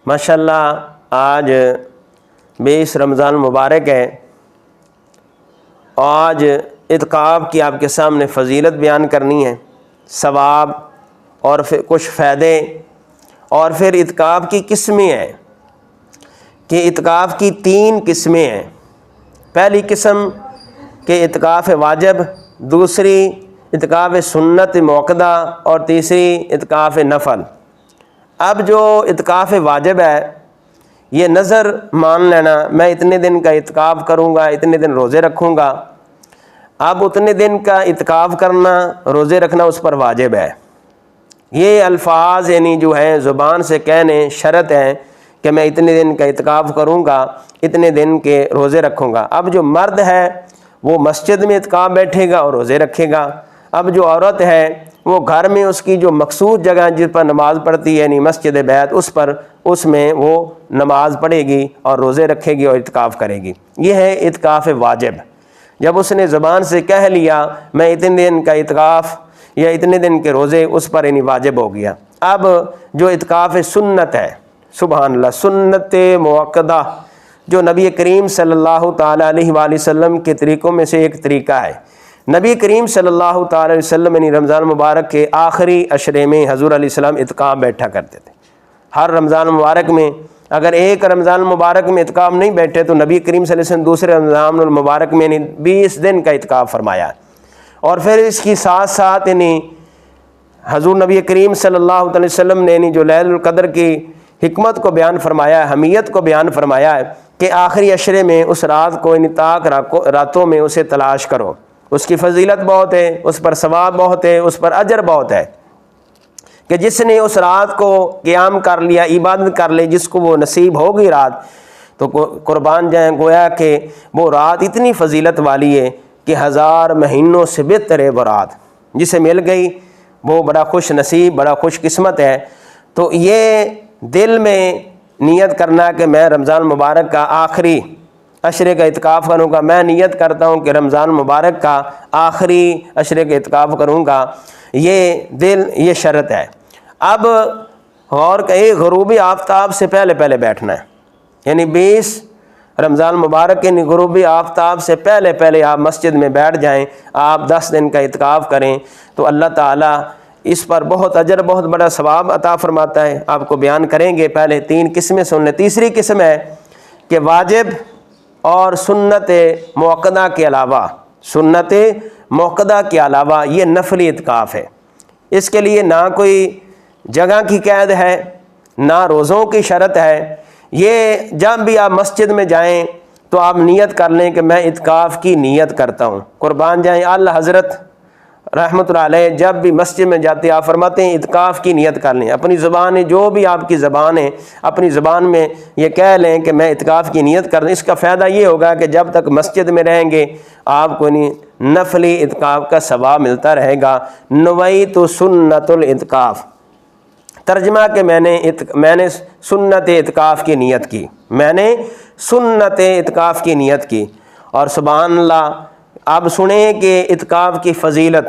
ماشاءاللہ آج 20 رمضان مبارک ہے۔ آج اعتکاف کی آپ کے سامنے فضیلت بیان کرنی ہے، ثواب اور پھر کچھ فائدے، اور پھر اعتکاف کی قسمیں ہیں کہ اعتکاف کی 3 قسمیں ہیں۔ پہلی قسم کہ اعتکاف واجب، دوسری اعتکاف سنت موقدہ، اور تیسری اعتکاف نفل۔ اب جو اعتکاف واجب ہے یہ نظر مان لینا، میں اتنے دن کا اعتکاف کروں گا، اتنے دن روزے رکھوں گا۔ اب اتنے دن کا اعتکاف کرنا، روزے رکھنا اس پر واجب ہے۔ یہ الفاظ یعنی جو ہیں زبان سے کہنے شرط ہیں کہ میں اتنے دن کا اعتکاف کروں گا، اتنے دن کے روزے رکھوں گا۔ اب جو مرد ہے وہ مسجد میں اعتکاف بیٹھے گا اور روزے رکھے گا۔ اب جو عورت ہے وہ گھر میں اس کی جو مخصوص جگہ جس پر نماز پڑھتی ہے یعنی مسجد بیت، اس میں وہ نماز پڑھے گی اور روزے رکھے گی اور اعتکاف کرے گی۔ یہ ہے اعتکاف واجب۔ جب اس نے زبان سے کہہ لیا میں اتنے دن کا اعتکاف یا اتنے دن کے روزے، اس پر یعنی واجب ہو گیا۔ اب جو اعتکاف سنت ہے، سبحان اللہ، سنت موقدہ، جو نبی کریم صلی اللہ تعالیٰ علیہ وآلہ وسلم کے طریقوں میں سے ایک طریقہ ہے۔ نبی کریم صلی اللہ تعالیٰ علیہ وسلم یعنی رمضان مبارک کے آخری عشرے میں حضور علیہ السلام اعتکاف بیٹھا کرتے تھے۔ ہر رمضان مبارک میں اگر ایک رمضان مبارک میں اعتکاف نہیں بیٹھے تو نبی کریم صلی اللہ علیہ وسلم دوسرے رمضان المبارک میں یعنی 20 دن کا اعتکاف فرمایا۔ اور پھر اس کی ساتھ ساتھ یعنی حضور نبی کریم صلی اللہ علیہ وسلم نے یعنی جو لیلۃ القدر کی حکمت کو بیان فرمایا ہے، اہمیت کو بیان فرمایا ہے کہ آخری عشرے میں اس رات کو یعنی طاق راتوں میں اسے تلاش کرو، اس کی فضیلت بہت ہے، اس پر ثواب بہت ہے، اس پر اجر بہت ہے کہ جس نے اس رات کو قیام کر لیا، عبادت کر لی، جس کو وہ نصیب ہوگی رات، تو قربان جائیں، گویا کہ وہ رات اتنی فضیلت والی ہے کہ 1000 مہینوں سے بہتر ہے وہ رات، جسے مل گئی وہ بڑا خوش نصیب، بڑا خوش قسمت ہے۔ تو یہ دل میں نیت کرنا کہ میں رمضان مبارک کا آخری عشرے کا اعتکاف کروں گا، میں نیت کرتا ہوں کہ رمضان مبارک کا آخری عشرے کا اعتکاف کروں گا، یہ شرط ہے۔ اب غور کریں، غروبی آفتاب سے پہلے بیٹھنا ہے، یعنی 20 رمضان مبارک یعنی غروبی آفتاب سے پہلے آپ مسجد میں بیٹھ جائیں، آپ 10 دن کا اعتکاف کریں تو اللہ تعالیٰ اس پر بہت اجر، بہت بڑا ثواب عطا فرماتا ہے۔ آپ کو بیان کریں گے، پہلے 3 قسمیں سن لیں۔ تیسری قسم ہے کہ واجب اور سنت موقدہ کے علاوہ، سنت موقدہ کے علاوہ یہ نفلی اعتکاف ہے۔ اس کے لیے نہ کوئی جگہ کی قید ہے، نہ روزوں کی شرط ہے۔ یہ جب بھی آپ مسجد میں جائیں تو آپ نیت کر لیں کہ میں اعتکاف کی نیت کرتا ہوں۔ قربان جائیں، اعلیٰ حضرت رحمۃ اللہ علیہ جب بھی مسجد میں جاتے آپ فرماتے ہیں اعتکاف کی نیت کر لیں، اپنی زبان جو بھی آپ کی زبان ہے اپنی زبان میں یہ کہہ لیں کہ میں اعتکاف کی نیت کر لیں۔ اس کا فائدہ یہ ہوگا کہ جب تک مسجد میں رہیں گے آپ کو نفلی اعتکاف کا ثواب ملتا رہے گا۔ نویت سنت الاعتکاف، ترجمہ کہ میں نے سنت اعتکاف کی نیت کی، میں نے سنت اعتکاف کی نیت کی۔ اور سبحان اللہ، اب سنیں کہ اعتکاف کی فضیلت